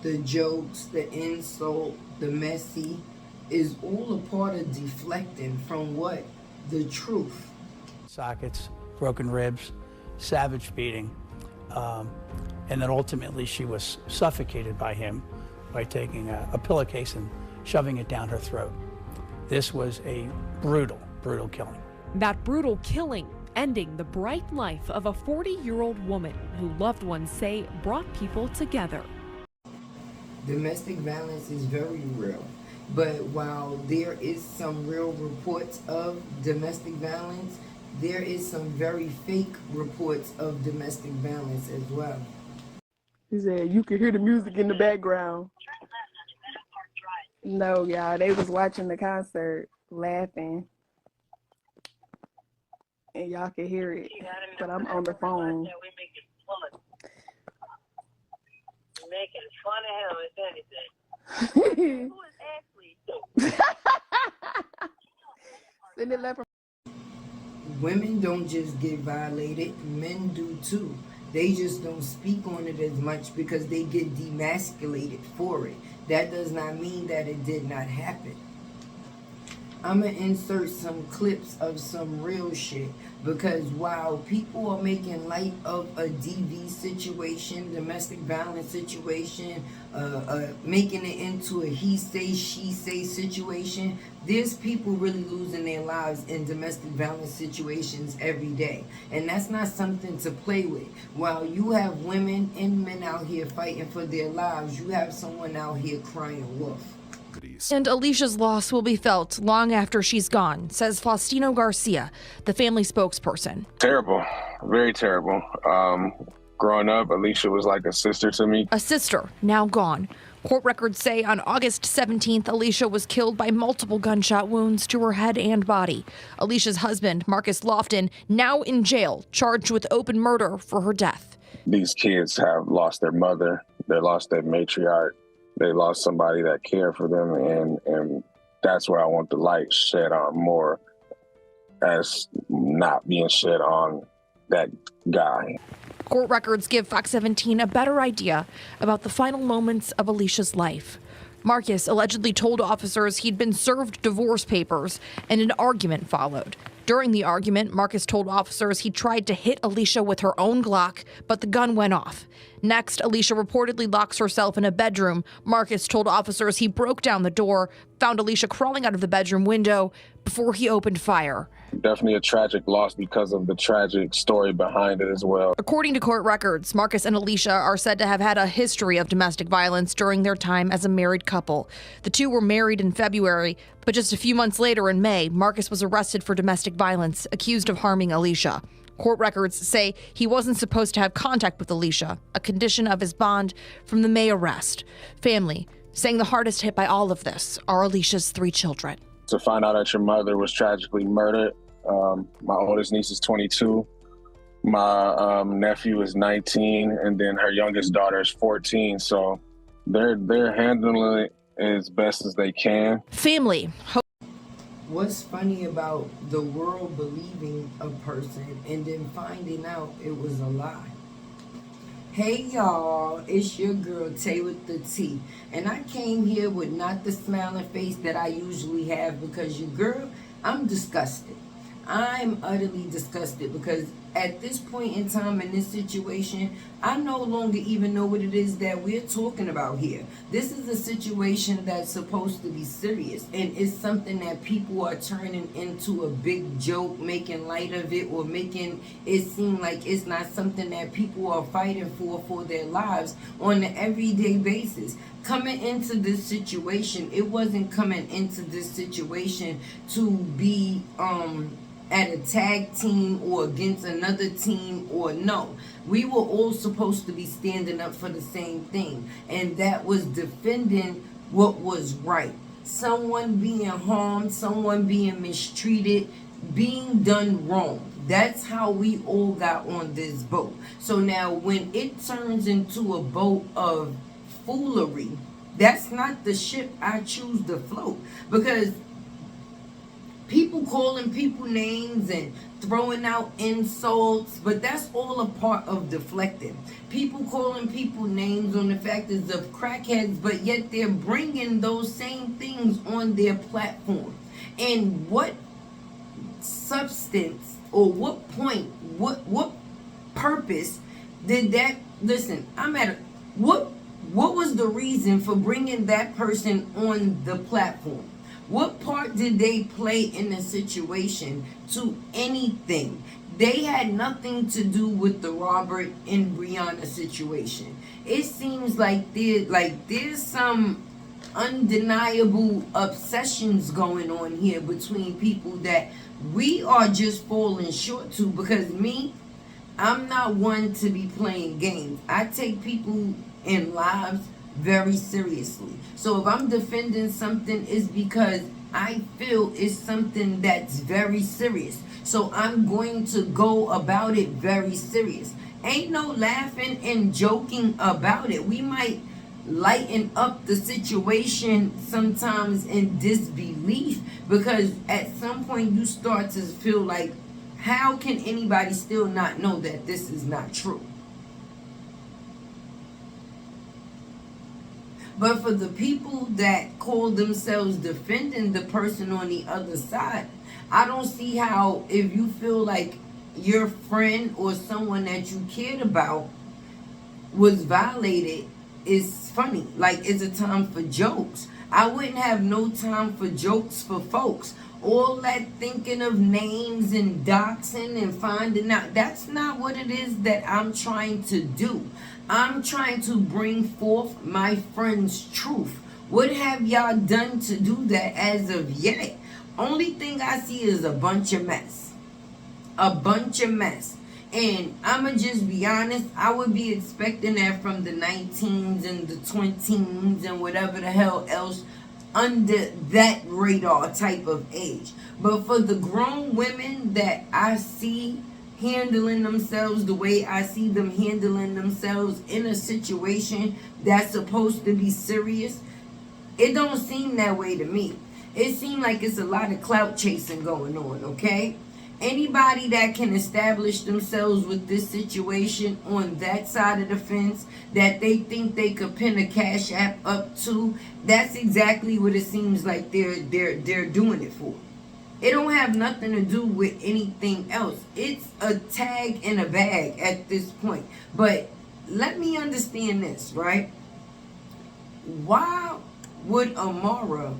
The jokes, the insult, the messy is all a part of deflecting from what? The truth. Sockets, broken ribs, savage beating, and then ultimately she was suffocated by him by taking a pillowcase and shoving it down her throat. This was a brutal, brutal killing. That brutal killing ending the bright life of a 40-year-old woman who loved ones say brought people together. Domestic violence is very real, but while there is some real reports of domestic violence, there is some very fake reports of domestic violence as well. He said you could hear the music in the background. No, y'all, they was watching the concert, laughing, and y'all could hear it, but I'm on the phone. Making fun of him, if anything. Who is Ashley? Women don't just get violated, men do too. They just don't speak on it as much because they get demasculated for it. That does not mean that it did not happen. I'm going to insert some clips of some real shit, because while people are making light of a DV situation, domestic violence situation, making it into a he say, she say situation, there's people really losing their lives in domestic violence situations every day. And that's not something to play with. While you have women and men out here fighting for their lives, you have someone out here crying wolf. And Alicia's loss will be felt long after she's gone, says Faustino Garcia, the family spokesperson. Terrible, very terrible. Growing up, Alicia was like a sister to me. A sister, now gone. Court records say on August 17th, Alicia was killed by multiple gunshot wounds to her head and body. Alicia's husband, Marcus Lofton, now in jail, charged with open murder for her death. These kids have lost their mother, they lost their matriarch. They lost somebody that cared for them, and that's where I want the light shed on more, as not being shed on that guy. Court records give Fox 17 a better idea about the final moments of Alicia's life. Marcus allegedly told officers he'd been served divorce papers, and an argument followed. During the argument, Marcus told officers he tried to hit Alicia with her own Glock, but the gun went off. Next, Alicia reportedly locks herself in a bedroom. Marcus told officers he broke down the door, found Alicia crawling out of the bedroom window before he opened fire. Definitely a tragic loss because of the tragic story behind it as well. According to court records, Marcus and Alicia are said to have had a history of domestic violence during their time as a married couple. The two were married in February, but just a few months later in May, Marcus was arrested for domestic violence, accused of harming Alicia. Court records say he wasn't supposed to have contact with Alicia, a condition of his bond from the May arrest. Family saying the hardest hit by all of this are Alicia's 3 children. To find out that your mother was tragically murdered. My oldest niece is 22. My nephew is 19, and then her youngest daughter is 14. So they're handling it as best as they can. Family. What's funny about the world believing a person and then finding out it was a lie? Hey y'all, it's your girl Tay With The Teeth, and I came here with not the smiling face that I usually have, because your girl, I'm disgusted. I'm utterly disgusted, because at this point in time in this situation, I no longer even know what it is that we're talking about here. This is a situation that's supposed to be serious, and it's something that people are turning into a big joke, making light of it, or making it seem like it's not something that people are fighting for their lives on an everyday basis. Coming into this situation, it wasn't coming into this situation to be at a tag team or against another team, or no. We were all supposed to be standing up for the same thing, and that was defending what was right. Someone being harmed, someone being mistreated, being done wrong. That's how we all got on this boat. So now when it turns into a boat of foolery, that's not the ship I choose to float, because people calling people names and throwing out insults, but that's all a part of deflecting. People calling people names on the factors of crackheads, but yet they're bringing those same things on their platform. And what substance or what point, what purpose did that, listen, I'm at a, what was the reason for bringing that person on the platform? What part did they play in the situation to anything? They had nothing to do with the Robert and Brianna situation. It seems like there's some undeniable obsessions going on here between people that we are just falling short to, because me, I'm not one to be playing games. I take people in lives very seriously. So if I'm defending something, it's because I feel it's something that's very serious. So I'm going to go about it very serious. Ain't no laughing and joking about it. We might lighten up the situation sometimes in disbelief, because at some point you start to feel like, how can anybody still not know that this is not true? But for the people that call themselves defending the person on the other side, I don't see how, if you feel like your friend or someone that you cared about was violated, is funny. Like, it's a time for jokes. I wouldn't have no time for jokes for folks. All that thinking of names and doxing and finding out, that's not what it is that I'm trying to do. I'm trying to bring forth my friend's truth. What have y'all done to do that as of yet? Only thing I see is a bunch of mess. A bunch of mess. And I'ma just be honest, I would be expecting that from the 19s and the 20s and whatever the hell else under that radar type of age. But for the grown women that I see handling themselves the way I see them handling themselves in a situation that's supposed to be serious, it don't seem that way to me. It seems like it's a lot of clout chasing going on, okay? Anybody that can establish themselves with this situation on that side of the fence, that they think they could pin a cash app up to, that's exactly what it seems like they're doing it for. It don't have nothing to do with anything else. It's a tag in a bag at this point. But let me understand this, right? Why would Amora,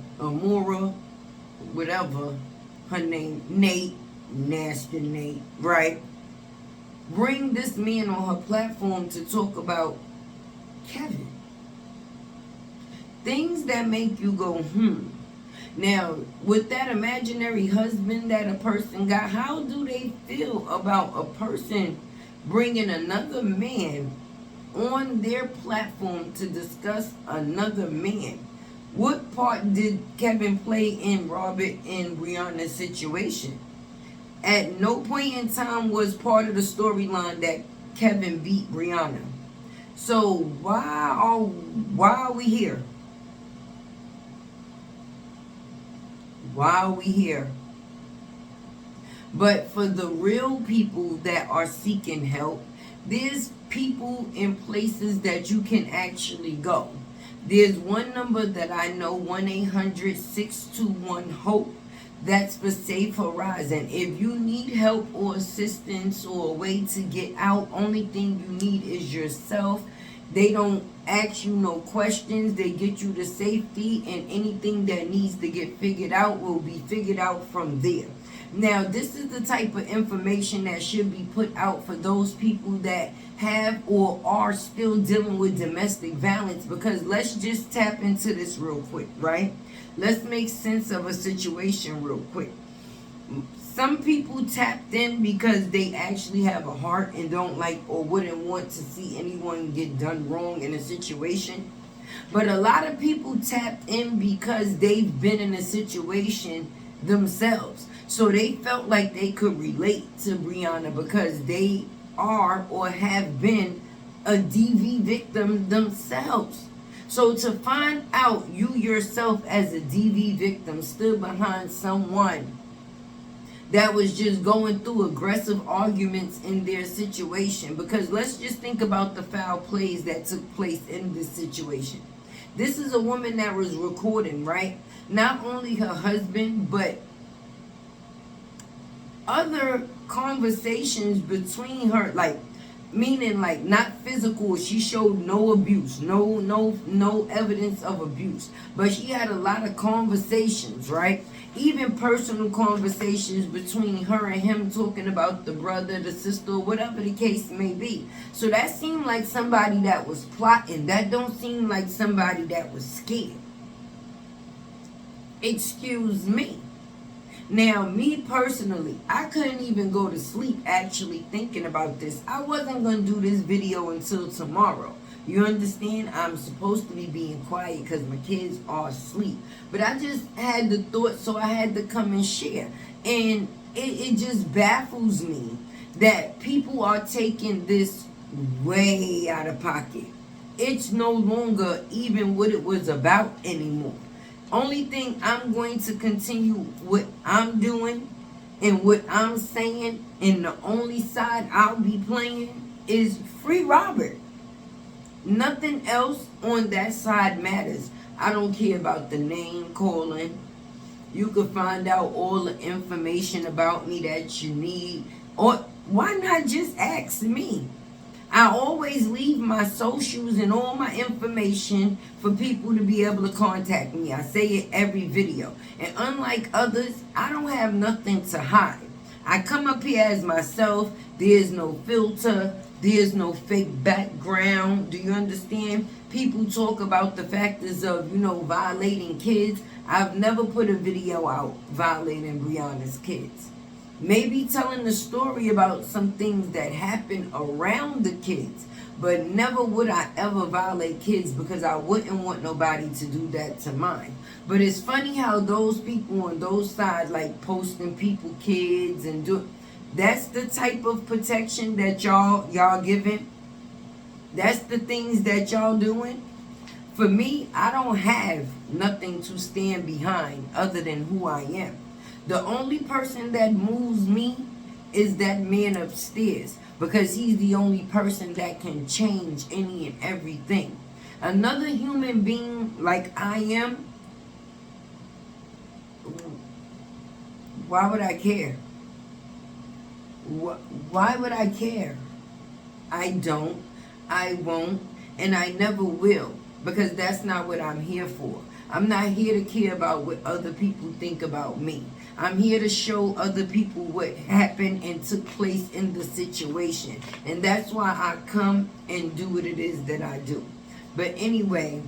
whatever her name, Nate, Nasty Nate, right, bring this man on her platform to talk about Kevin? Things that make you go, Now, with that imaginary husband that a person got, how do they feel about a person bringing another man on their platform to discuss another man? What part did Kevin play in Robert and Brianna's situation? At no point in time was part of the storyline that Kevin beat Brianna. So why are we here? Why are we here? But for the real people that are seeking help, there's people in places that you can actually go. There's one number that I know, 1-800-621-HOPE. That's for Safe Horizon. If you need help or assistance or a way to get out, only thing you need is yourself. They don't ask you no questions. They get you to safety, and anything that needs to get figured out will be figured out from there. Now, this is the type of information that should be put out for those people that have or are still dealing with domestic violence, because let's just tap into this real quick, right? Let's make sense of a situation real quick. Some people tapped in because they actually have a heart and don't like or wouldn't want to see anyone get done wrong in a situation. But a lot of people tapped in because they've been in a situation themselves. So they felt like they could relate to Brianna because they are or have been a DV victim themselves. So to find out you yourself as a DV victim stood behind someone that was just going through aggressive arguments in their situation. Because let's just think about the foul plays that took place in this situation. This is a woman that was recording, right? Not only her husband, but other conversations between her, like, meaning like not physical. She showed no abuse, no evidence of abuse, but she had a lot of conversations, right? Even personal conversations between her and him, talking about the brother, the sister, whatever the case may be. So that seemed like somebody that was plotting. That don't seem like somebody that was scared. Excuse me. Now, me personally, I couldn't even go to sleep actually thinking about this. I wasn't going to do this video until tomorrow. You understand? I'm supposed to be being quiet because my kids are asleep. But I just had the thought, so I had to come and share. And it just baffles me that people are taking this way out of pocket. It's no longer even what it was about anymore. Only thing I'm going to continue what I'm doing and what I'm saying, and the only side I'll be playing is free Robert. Nothing else on that side matters. I don't care about the name calling. You can find out all the information about me that you need. Or why not just ask me? I always leave my socials and all my information for people to be able to contact me. I say it every video. And unlike others, I don't have nothing to hide. I come up here as myself. There's no filter. There's no fake background. Do you understand? People talk about the factors of, violating kids. I've never put a video out violating Brianna's kids. Maybe telling the story about some things that happen around the kids. But never would I ever violate kids, because I wouldn't want nobody to do that to mine. But it's funny how those people on those sides, like posting people kids and do, that's the type of protection that y'all giving. That's the things that y'all doing. For me, I don't have nothing to stand behind other than who I am. The only person that moves me is that man upstairs, because he's the only person that can change any and everything. Another human being like I am, why would I care? Why would I care? I don't, I won't, and I never will, because that's not what I'm here for. I'm not here to care about what other people think about me. I'm here to show other people what happened and took place in the situation. And that's why I come and do what it is that I do. But anyway,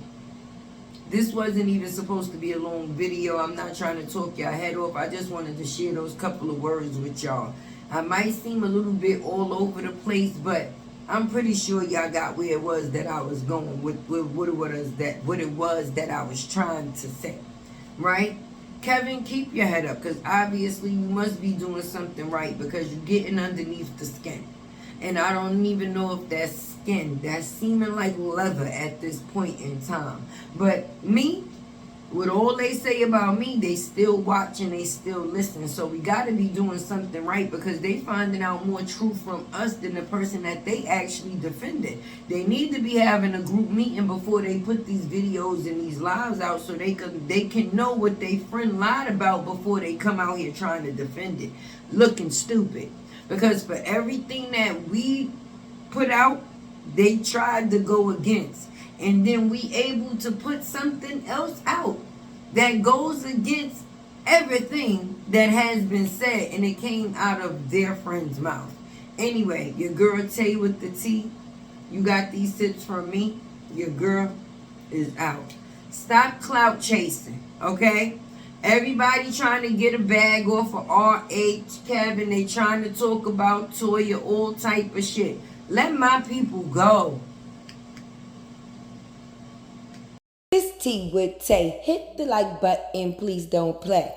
this wasn't even supposed to be a long video. I'm not trying to talk y'all head off. I just wanted to share those couple of words with y'all. I might seem a little bit all over the place, but I'm pretty sure y'all got where it was that I was going with what it was that I was trying to say. Right? Kevin, keep your head up, because obviously you must be doing something right, because you're getting underneath the skin. And I don't even know if that's skin. That's seeming like leather at this point in time. But me, with all they say about me, they still watch and they still listen. So we got to be doing something right, because they finding out more truth from us than the person that they actually defended. They need to be having a group meeting before they put these videos and these lives out, so they can know what they friend lied about before they come out here trying to defend it, looking stupid. Because for everything that we put out, they tried to go against. And then we able to put something else out that goes against everything that has been said, and it came out of their friend's mouth. Anyway, your girl Tay with the Teeth. You got these tips from me. Your girl is out. Stop clout chasing, okay? Everybody trying to get a bag off of RH, Kevin. They trying to talk about Toya, all type of shit. Let my people go. It's Tea with Tay. Hit the like button, please don't play.